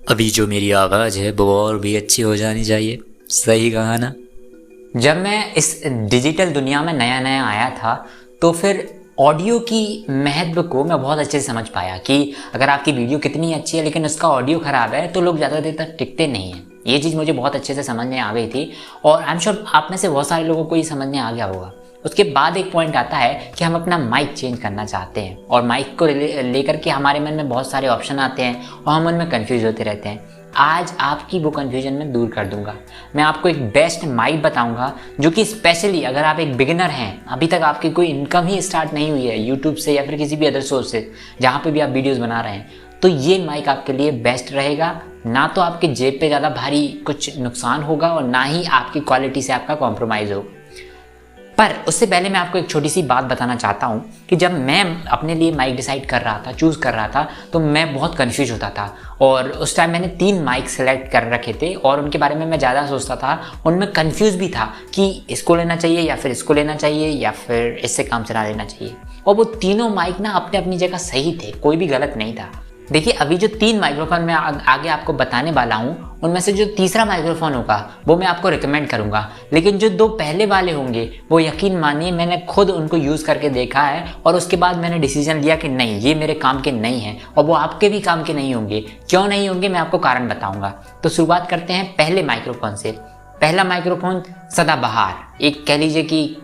अभी जो मेरी आवाज़ है वो और भी अच्छी हो जानी चाहिए। सही कहा ना। जब मैं इस डिजिटल दुनिया में नया नया आया था तो फिर ऑडियो की महत्व को मैं बहुत अच्छे से समझ पाया कि अगर आपकी वीडियो कितनी अच्छी है लेकिन उसका ऑडियो ख़राब है तो लोग ज़्यादा देर तक टिकते नहीं हैं। ये चीज़ मुझे बहुत अच्छे से समझ में आ गई थी और आई एम श्योर आप में से बहुत सारे लोगों को ये समझ में आ गया होगा। उसके बाद एक पॉइंट आता है कि हम अपना माइक चेंज करना चाहते हैं और माइक को लेकर के हमारे मन में बहुत सारे ऑप्शन आते हैं और हम उनमें कंफ्यूज होते रहते हैं। आज आपकी वो कन्फ्यूजन मैं दूर कर दूंगा। मैं आपको एक बेस्ट माइक बताऊंगा जो कि स्पेशली अगर आप एक बिगिनर हैं, अभी तक आपकी कोई इनकम ही स्टार्ट नहीं हुई है यूट्यूब से या फिर किसी भी अदर सोर्स से जहाँ पे भी आप वीडियोस बना रहे हैं, तो ये माइक आपके लिए बेस्ट रहेगा। ना तो आपके जेब पे ज़्यादा भारी कुछ नुकसान होगा और ना ही आपकी क्वालिटी से आपका कॉम्प्रोमाइज़ होगा। पर उससे पहले मैं आपको एक छोटी सी बात बताना चाहता हूँ कि जब मैं अपने लिए माइक डिसाइड कर रहा था, चूज़ कर रहा था, तो मैं बहुत कंफ्यूज होता था और उस टाइम मैंने 3 माइक सेलेक्ट कर रखे थे और उनके बारे में मैं ज़्यादा सोचता था। उनमें कंफ्यूज भी था कि इसको लेना चाहिए या फिर इसको लेना चाहिए या फिर इससे काम चला लेना चाहिए। और वो तीनों माइक ना अपने अपनी जगह सही थे, कोई भी गलत नहीं था। देखिए अभी जो 3 माइक्रोफोन मैं आगे आपको बताने वाला हूँ उनमें से जो तीसरा माइक्रोफोन होगा वो मैं आपको रिकमेंड करूँगा, लेकिन जो 2 पहले वाले होंगे वो यकीन मानिए मैंने खुद उनको यूज़ करके देखा है और उसके बाद मैंने डिसीजन लिया कि नहीं, ये मेरे काम के नहीं हैं और वो आपके भी काम के नहीं होंगे। क्यों नहीं होंगे मैं आपको कारण बताऊँगा। तो शुरुआत करते हैं पहले माइक्रोफोन से। पहला माइक्रोफोन सदाबहार, एक कह लीजिए कि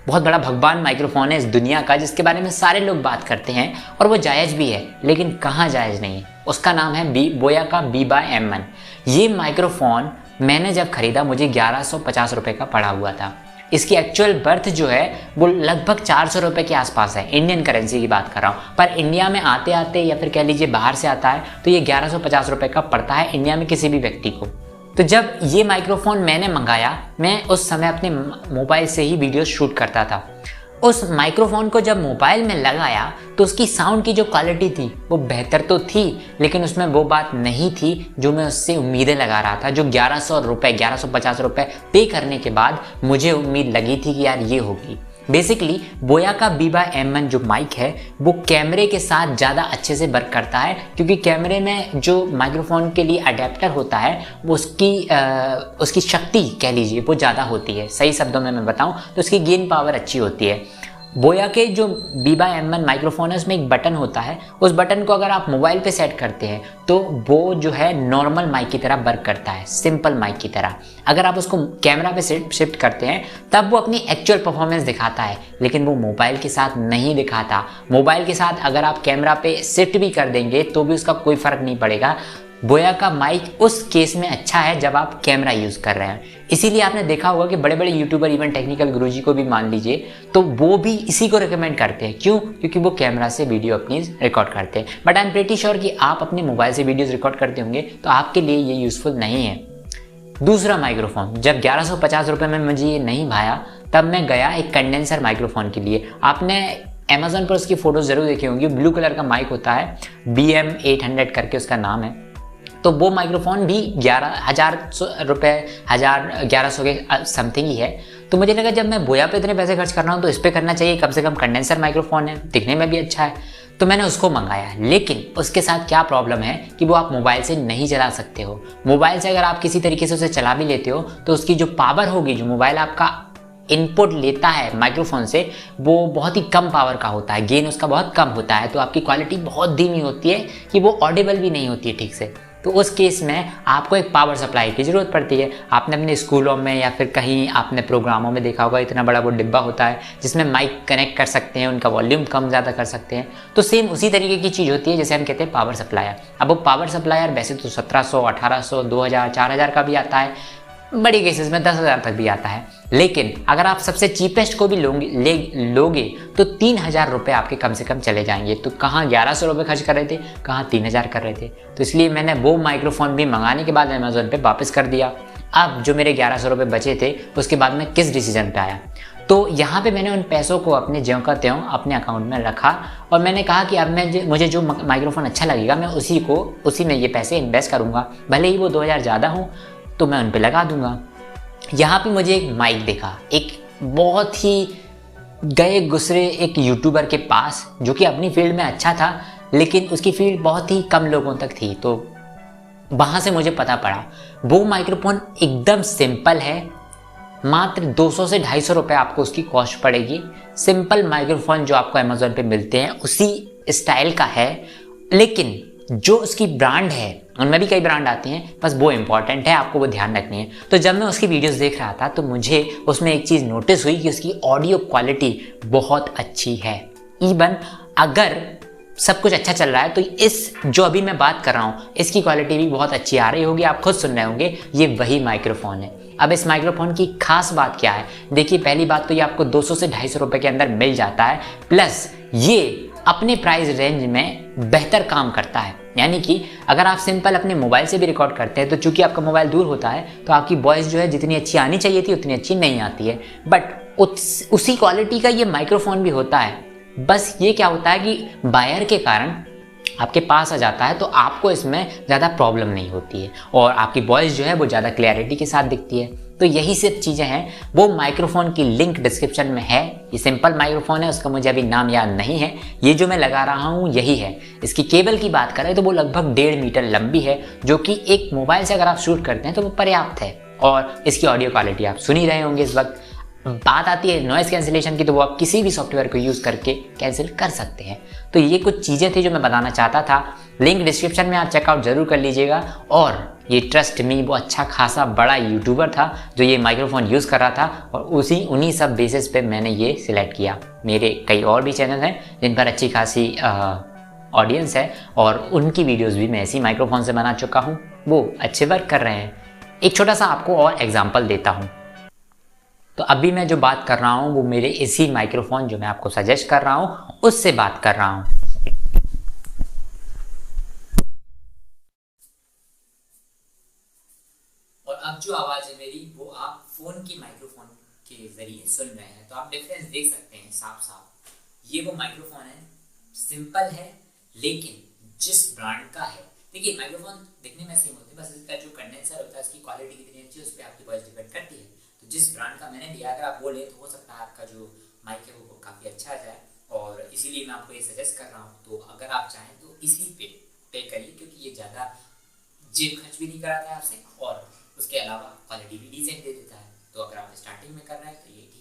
बहुत बड़ा भगवान माइक्रोफोन है इस दुनिया का, जिसके बारे में सारे लोग बात करते हैं और वो जायज़ भी है, लेकिन कहाँ जायज़ नहीं है। उसका नाम है बोया का बीबा M1। ये माइक्रोफोन मैंने जब ख़रीदा मुझे 1150 रुपये का पड़ा हुआ था। इसकी एक्चुअल बर्थ जो है वो लगभग 400 रुपये के आसपास है, इंडियन करेंसी की बात कर रहा हूँ। पर इंडिया में आते आते या फिर कह लीजिए बाहर से आता है तो ये 1150 रुपये का पड़ता है इंडिया में किसी भी व्यक्ति को। तो जब ये माइक्रोफोन मैंने मंगाया, मैं उस समय अपने मोबाइल से ही वीडियो शूट करता था। उस माइक्रोफोन को जब मोबाइल में लगाया तो उसकी साउंड की जो क्वालिटी थी वो बेहतर तो थी, लेकिन उसमें वो बात नहीं थी जो मैं उससे उम्मीदें लगा रहा था। जो 1150 रुपये पे करने के बाद मुझे उम्मीद लगी थी कि यार ये होगी। बेसिकली बोया का बीबा M1 जो माइक है वो कैमरे के साथ ज़्यादा अच्छे से वर्क करता है, क्योंकि कैमरे में जो माइक्रोफोन के लिए अडेप्टर होता है वो उसकी शक्ति कह लीजिए वो ज़्यादा होती है। सही शब्दों में मैं बताऊं तो उसकी गेन पावर अच्छी होती है। बोया के जो बीबा M1 माइक्रोफोन है उसमें एक बटन होता है, उस बटन को अगर आप मोबाइल पे सेट करते हैं तो वो जो है नॉर्मल माइक की तरह वर्क करता है, सिंपल माइक की तरह। अगर आप उसको कैमरा पे शिफ्ट करते हैं तब वो अपनी एक्चुअल परफॉर्मेंस दिखाता है, लेकिन वो मोबाइल के साथ नहीं दिखाता। मोबाइल के साथ अगर आप कैमरा पे शिफ्ट भी कर देंगे तो भी उसका कोई फ़र्क नहीं पड़ेगा। बोया का माइक उस केस में अच्छा है जब आप कैमरा यूज़ कर रहे हैं। इसीलिए आपने देखा होगा कि बड़े बड़े यूट्यूबर, इवन टेक्निकल गुरुजी को भी मान लीजिए, तो वो भी इसी को रिकमेंड करते हैं। क्यों? क्योंकि वो कैमरा से वीडियो अपनी रिकॉर्ड करते हैं। But I am pretty sure कि आप अपने मोबाइल से वीडियोज़ रिकॉर्ड करते होंगे तो आपके लिए ये यूज़फुल नहीं है। दूसरा माइक्रोफोन, जब 1150 रुपये में मुझे ये नहीं भाया तब मैं गया एक कंडेंसर माइक्रोफोन के लिए। आपने अमेजोन पर उसकी फ़ोटोज़ ज़रूर देखी होंगी। ब्लू कलर का माइक होता है, BM800 करके उसका नाम है। तो वो माइक्रोफोन भी 11,000 रुपये, 1100 के समथिंग ही है। तो मुझे लगा जब मैं बोया पे इतने पैसे खर्च कर रहा हूँ तो इस पर करना चाहिए, कम से कम कंडेंसर माइक्रोफोन है, दिखने में भी अच्छा है। तो मैंने उसको मंगाया, लेकिन उसके साथ क्या प्रॉब्लम है कि वो आप मोबाइल से नहीं चला सकते हो। मोबाइल से अगर आप किसी तरीके से उसे चला भी लेते हो तो उसकी जो पावर होगी, जो मोबाइल आपका इनपुट लेता है माइक्रोफोन से, वो बहुत ही कम पावर का होता है, गेन उसका बहुत कम होता है। तो आपकी क्वालिटी बहुत धीमी होती है कि वो ऑडिबल भी नहीं होती है ठीक से। तो उस केस में आपको एक पावर सप्लाई की ज़रूरत पड़ती है। आपने अपने स्कूलों में या फिर कहीं आपने प्रोग्रामों में देखा होगा, इतना बड़ा वो डिब्बा होता है जिसमें माइक कनेक्ट कर सकते हैं, उनका वॉल्यूम कम ज़्यादा कर सकते हैं। तो सेम उसी तरीके की चीज़ होती है जैसे हम कहते हैं पावर सप्लायर। अब वो पावर सप्लायर वैसे तो 1700, 1800, 2000, 4000 का भी आता है, बड़ी केसेस में 10,000 तक भी आता है। लेकिन अगर आप सबसे चीपेस्ट को भी लोगे तो 3,000 रुपये आपके कम से कम चले जाएंगे। तो कहाँ 1100 रुपये खर्च कर रहे थे, कहाँ 3,000 कर रहे थे। तो इसलिए मैंने वो माइक्रोफोन भी मंगाने के बाद अमेजोन पे वापस कर दिया। अब जो मेरे 1100 रुपये बचे थे उसके बाद मैं किस डिसीजन पे आया, तो यहाँ पे मैंने उन पैसों को अपने ज्यों का त्यों अपने अकाउंट में रखा और मैंने कहा कि अब मुझे जो माइक्रोफोन अच्छा लगेगा मैं उसी में ये पैसे इन्वेस्ट करूँगा। भले ही वो 2,000 ज़्यादा हो तो मैं उन पे लगा दूंगा। यहाँ पे मुझे एक माइक दिखा, एक बहुत ही गए गुजरे एक यूट्यूबर के पास, जो कि अपनी फील्ड में अच्छा था लेकिन उसकी फील्ड बहुत ही कम लोगों तक थी। तो वहाँ से मुझे पता पड़ा वो माइक्रोफोन एकदम सिंपल है, मात्र 200 से 250 रुपये आपको उसकी कॉस्ट पड़ेगी। सिंपल माइक्रोफोन जो आपको अमेजोन पे मिलते हैं उसी स्टाइल का है, लेकिन जो उसकी ब्रांड है, उनमें भी कई ब्रांड आती हैं, बस वो इंपॉर्टेंट है, आपको वो ध्यान रखनी है। तो जब मैं उसकी वीडियोस देख रहा था तो मुझे उसमें एक चीज़ नोटिस हुई कि उसकी ऑडियो क्वालिटी बहुत अच्छी है। इवन अगर सब कुछ अच्छा चल रहा है तो इस जो अभी मैं बात कर रहा हूँ इसकी क्वालिटी भी बहुत अच्छी आ रही होगी, आप खुद सुन रहे होंगे, ये वही माइक्रोफोन है। अब इस माइक्रोफोन की खास बात क्या है? देखिए, पहली बात तो ये आपको 200 से 250 रुपये के अंदर मिल जाता है, प्लस ये अपने प्राइस रेंज में बेहतर काम करता है। यानी कि अगर आप सिंपल अपने मोबाइल से भी रिकॉर्ड करते हैं तो चूंकि आपका मोबाइल दूर होता है तो आपकी वॉइस जो है जितनी अच्छी आनी चाहिए थी उतनी अच्छी नहीं आती है, बट उसी क्वालिटी का ये माइक्रोफोन भी होता है। बस ये क्या होता है कि वायर के कारण आपके पास आ जाता है तो आपको इसमें ज़्यादा प्रॉब्लम नहीं होती है और आपकी वॉइस जो है वो ज़्यादा क्लैरिटी के साथ दिखती है। तो यही सब चीज़ें हैं। वो माइक्रोफोन की लिंक डिस्क्रिप्शन में है। ये सिंपल माइक्रोफोन है, उसका मुझे अभी नाम याद नहीं है। ये जो मैं लगा रहा हूँ यही है। इसकी केबल की बात करें तो वो लगभग 1.5 मीटर लंबी है, जो कि एक मोबाइल से अगर आप शूट करते हैं तो वो पर्याप्त है। और इसकी ऑडियो क्वालिटी आप सुन ही रहे होंगे इस वक्त। बात आती है नॉइज़ कैंसिलेशन की, तो वो आप किसी भी सॉफ्टवेयर को यूज़ करके कैंसिल कर सकते हैं। तो ये कुछ चीज़ें थी जो मैं बताना चाहता था। लिंक डिस्क्रिप्शन में आप चेकआउट जरूर कर लीजिएगा। और ये ट्रस्ट मी, वो अच्छा खासा बड़ा यूट्यूबर था जो ये माइक्रोफोन यूज़ कर रहा था और उन्हीं सब बेसिस पे मैंने ये सिलेक्ट किया। मेरे कई और भी चैनल हैं जिन पर अच्छी खासी ऑडियंस है और उनकी वीडियोज़ भी मैं ऐसी माइक्रोफोन से बना चुका हूँ, वो अच्छे वर्क कर रहे हैं। एक छोटा सा आपको और एग्जाम्पल देता हूँ। तो अभी मैं जो बात कर रहा हूँ वो मेरे इसी माइक्रोफोन जो मैं आपको सजेस्ट कर रहा हूँ उससे बात कर रहा हूँ। और अब जो आवाज़ है मेरी वो आप फोन की माइक्रोफोन के जरिए सुन रहे हैं, तो आप डिफरेंस देख सकते हैं साफ साफ। ये वो माइक्रोफोन है, सिंपल है, लेकिन जिस ब्रांड का है, देखिए माइक्रोफोन दिखने में सेम होते हैं, बस इसका जो कंडेंसर होता है उसकी क्वालिटी कितनी अच्छी है उस पर आपकी वॉइस डिपेंड करती है। तो जिस ब्रांड का मैंने लिया, अगर आप बोले तो हो सकता है आपका जो माइक है वो काफ़ी अच्छा आ जाए, और इसीलिए मैं आपको ये सजेस्ट कर रहा हूँ। तो अगर आप चाहें तो इसी पे करिए, क्योंकि ये ज़्यादा जेब खर्च भी नहीं कराता है आपसे और उसके अलावा क्वालिटी भी डिसेंट दे देता है। तो अगर आप स्टार्टिंग में कर रहे हैं तो ये ठीक